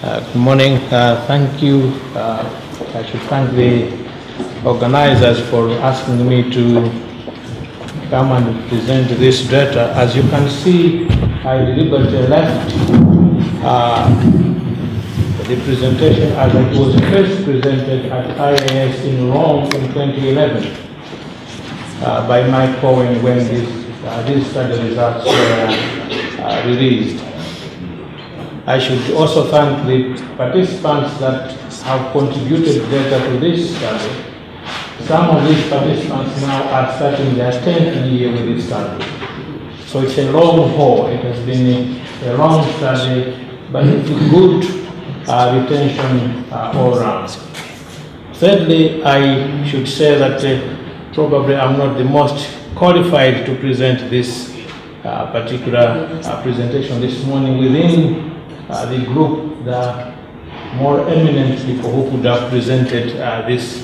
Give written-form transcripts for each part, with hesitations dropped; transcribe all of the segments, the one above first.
Good morning. Thank you. I should thank the organizers for asking me to come and present this data. As you can see, I deliberately left the presentation as it was first presented at IAS in Rome in 2011 by Mike Cohen when these study results were released. I should also thank the participants that have contributed data to this study. Some of these participants now are starting their 10th year with this study. So it's a long haul. It has been a long study, but it's a good retention all around. Thirdly, I should say that probably I'm not the most qualified to present this particular presentation this morning. Within the group, the more eminent people who could have presented these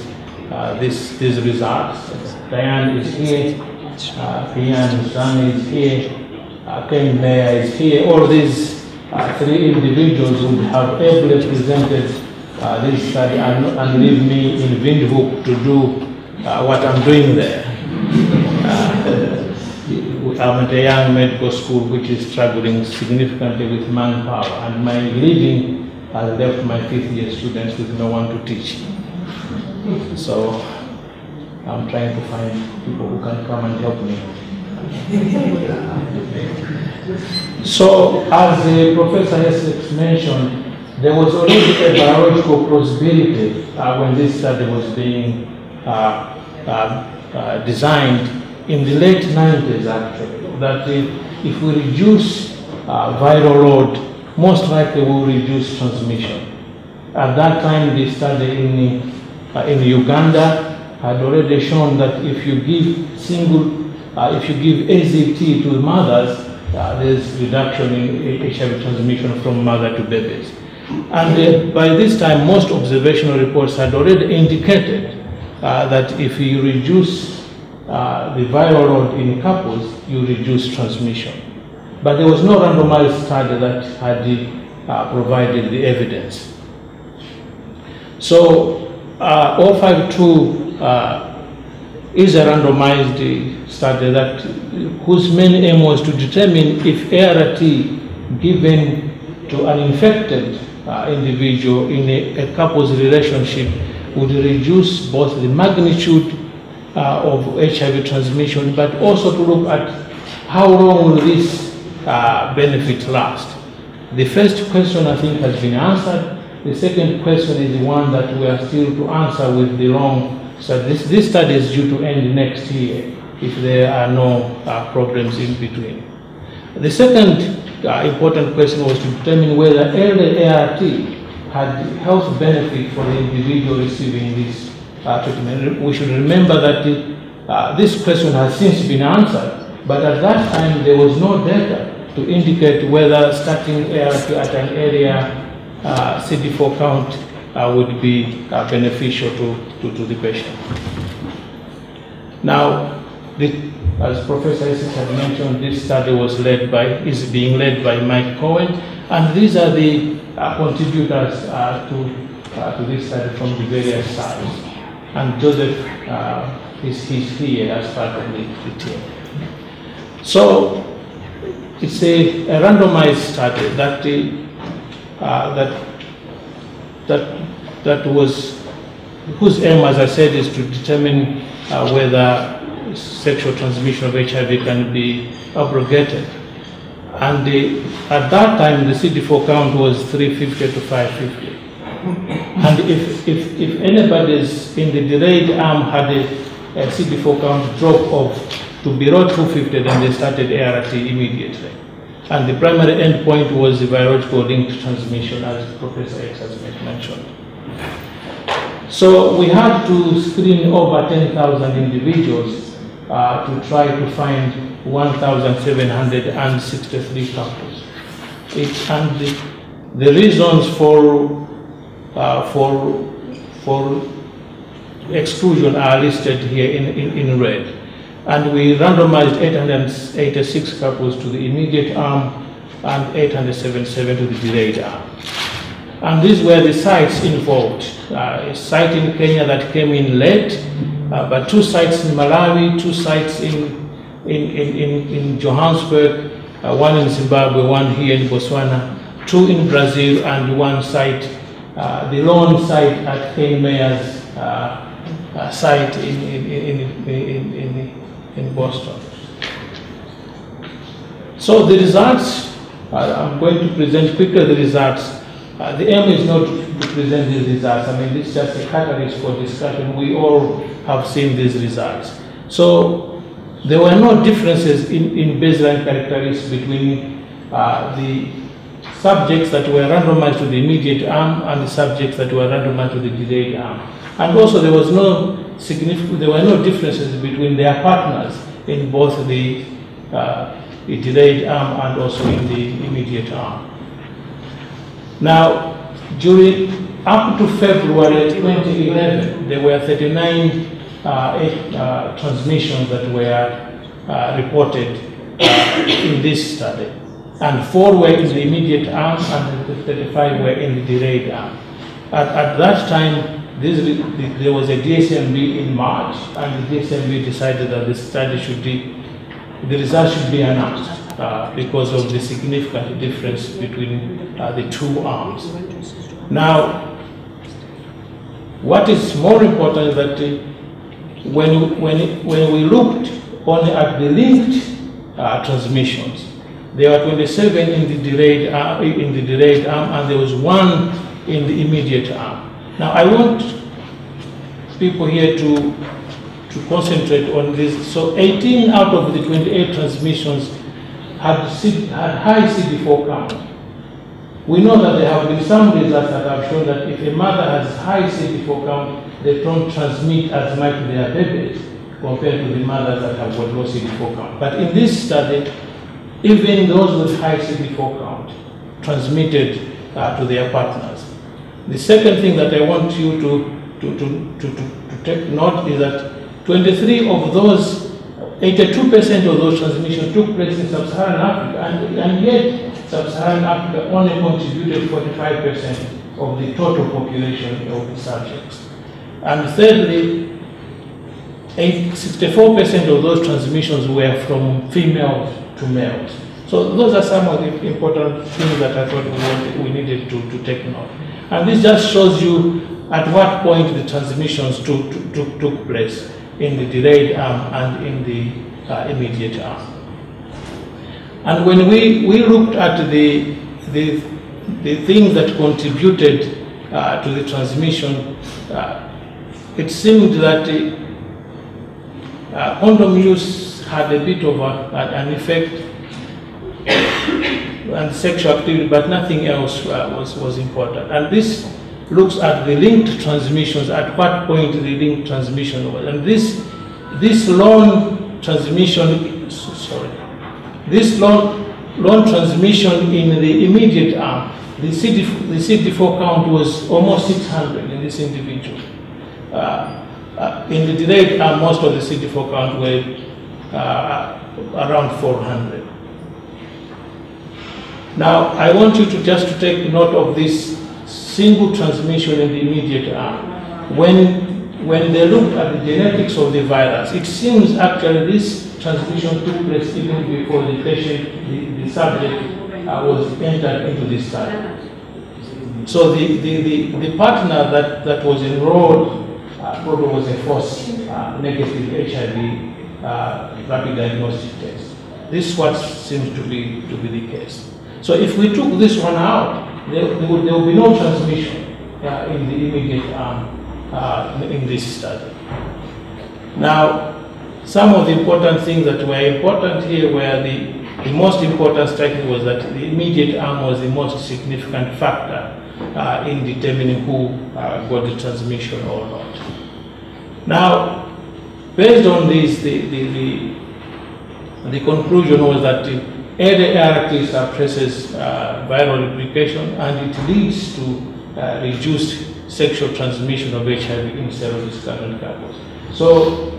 results. Diane is here, Pian Zani is here, Ken Mayer is here. All these three individuals would have ably presented this study and leave me in Windhoek to do what I'm doing there. I'm at a young medical school which is struggling significantly with manpower, and my leaving has left my fifth-year students with no one to teach. So I'm trying to find people who can come and help me. So as Professor Essex mentioned, there was already a biological plausibility when this study was being designed in the late 90s, actually, that if we reduce viral load, most likely we'll reduce transmission. At that time, the study in Uganda had already shown that if you give AZT to mothers, there's reduction in HIV transmission from mother to babies. And by this time, most observational reports had already indicated that if you reduce the viral load in couples, you reduce transmission. But there was no randomized study that had provided the evidence. So 052 is a randomized study whose main aim was to determine if ART given to an infected individual in a couple's relationship would reduce both the magnitude of HIV transmission, but also to look at how long will this benefit last. The first question, I think, has been answered. The second question is the one that we are still to answer with the long study. This study is due to end next year if there are no problems in between. The second important question was to determine whether early ART had health benefit for the individual receiving this treatment. We should remember that this question has since been answered, but at that time there was no data to indicate whether starting ART at an earlier CD4 count would be beneficial to the patient. Now, as Professor Essex had mentioned, this study is being led by Mike Cohen, and these are the contributors to this study from the various sides. And Joseph is here as part of the team. So it's a randomized study whose aim, as I said, is to determine whether sexual transmission of HIV can be abrogated. And at that time, the CD4 count was 350 to 550. And if anybody's in the delayed arm had a CD4 count drop to below 250, then they started ART immediately. And the primary endpoint was the virological linked transmission, as Professor X has mentioned. So we had to screen over 10,000 individuals to try to find 1,763 couples. And the reasons for exclusion are listed here in red. And we randomized 886 couples to the immediate arm and 877 to the delayed arm. And these were the sites involved. A site in Kenya that came in late, but 2 sites in Malawi, 2 sites in Johannesburg, 1 in Zimbabwe, 1 here in Botswana, 2 in Brazil, and 1 site, the lone site at Ken Mayer's site in Boston. So the results, I'm going to present quickly the results. The aim is not to present these results. I mean, this is just a catalyst for discussion. We all have seen these results. So there were no differences in baseline characteristics between the subjects that were randomized to the immediate arm and the subjects that were randomized to the delayed arm. And also there was no there were no differences between their partners in both the delayed arm and also in the immediate arm. Now, up to February 2011, there were 39 transmissions that were reported in this study, and 4 were in the immediate arm and 35 were in the delayed arm. At that time, there was a DSMB in March, and the DSMB decided that the results should be announced because of the significant difference between the 2 arms. Now, what is more important is that when we looked only at the linked transmissions, there were 27 in the delayed arm, and there was 1 in the immediate arm. Now, I want people here to concentrate on this. So 18 out of the 28 transmissions had high CD4 count. We know that there have been some results that have shown that if a mother has high CD4 count, they don't transmit as much to their babies compared to the mothers that have got low CD4 count. But in this study, even those with high CD4 count transmitted to their partners. The second thing that I want you to take note is that 23 of those, 82% of those transmissions took place in Sub-Saharan Africa, and yet Sub-Saharan Africa only contributed 45% of the total population of the subjects. And thirdly, 64% of those transmissions were from females to males. So those are some of the important things that I thought we needed to take note. And this just shows you at what point the transmissions took place in the delayed arm and in the immediate arm. And when we looked at the things that contributed to the transmission, it seemed that condom use had a bit of an effect and sexual activity, but nothing else was important. And this looks at the linked transmissions, at what point the linked transmission was. And this lone transmission, this lone transmission in the immediate arm, the CD4 count was almost 600 in this individual. In the delayed arm, most of the CD4 count were around 400. Now, I want you to just take note of this single transmission in the immediate arm. When they looked at the genetics of the virus, it seems actually this transmission took place even before the patient, the subject was entered into this study. So the partner that was enrolled probably was a false negative HIV rapid diagnostic test. This is what seems to be the case. So if we took this one out, there will be no transmission in the immediate arm in this study. Now, some of the important things that were important here were the most important striking was that the immediate arm was the most significant factor in determining who got the transmission or not. Now, based on this, the conclusion was that ART suppresses viral replication, and it leads to reduced sexual transmission of HIV in serodiscardant couples. So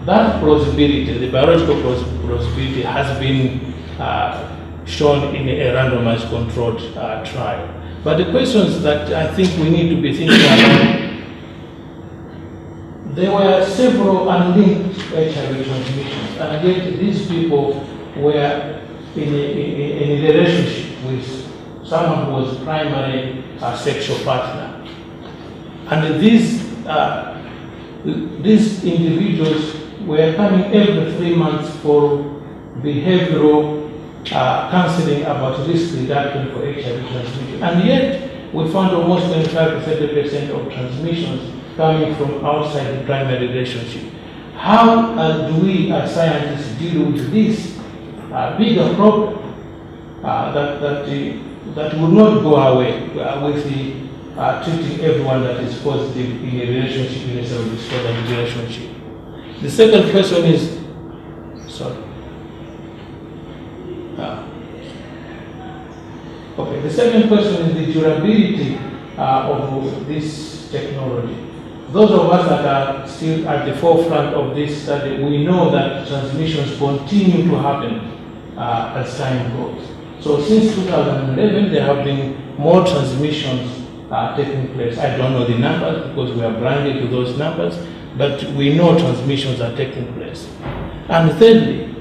that plausibility, the biological plausibility, has been shown in a randomized controlled trial. But the questions that I think we need to be thinking about, there were several unlinked HIV transmissions, and yet these people were in a relationship with someone who was primary sexual partner. And these individuals were coming every 3 months for behavioral counseling about risk reduction for HIV transmission. And yet, we found almost 25 to 30% of transmissions coming from outside the primary relationship. How do we as scientists deal with this bigger problem that will not go away with the treating everyone that is positive in a relationship, in a self-disclosure relationship? The second question is, the second question is the durability of this technology. Those of us that are still at the forefront of this study, we know that transmissions continue to happen as time goes. So since 2011, there have been more transmissions taking place. I don't know the numbers because we are blinded to those numbers, but we know transmissions are taking place. And thirdly,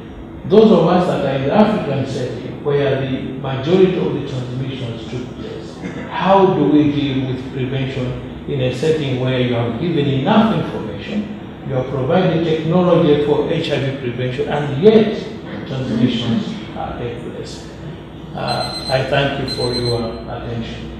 those of us that are in the African setting, where the majority of the transmissions took place, how do we deal with prevention in a setting where you have given enough information, you have provided technology for HIV prevention, and yet transmissions take place? I thank you for your attention.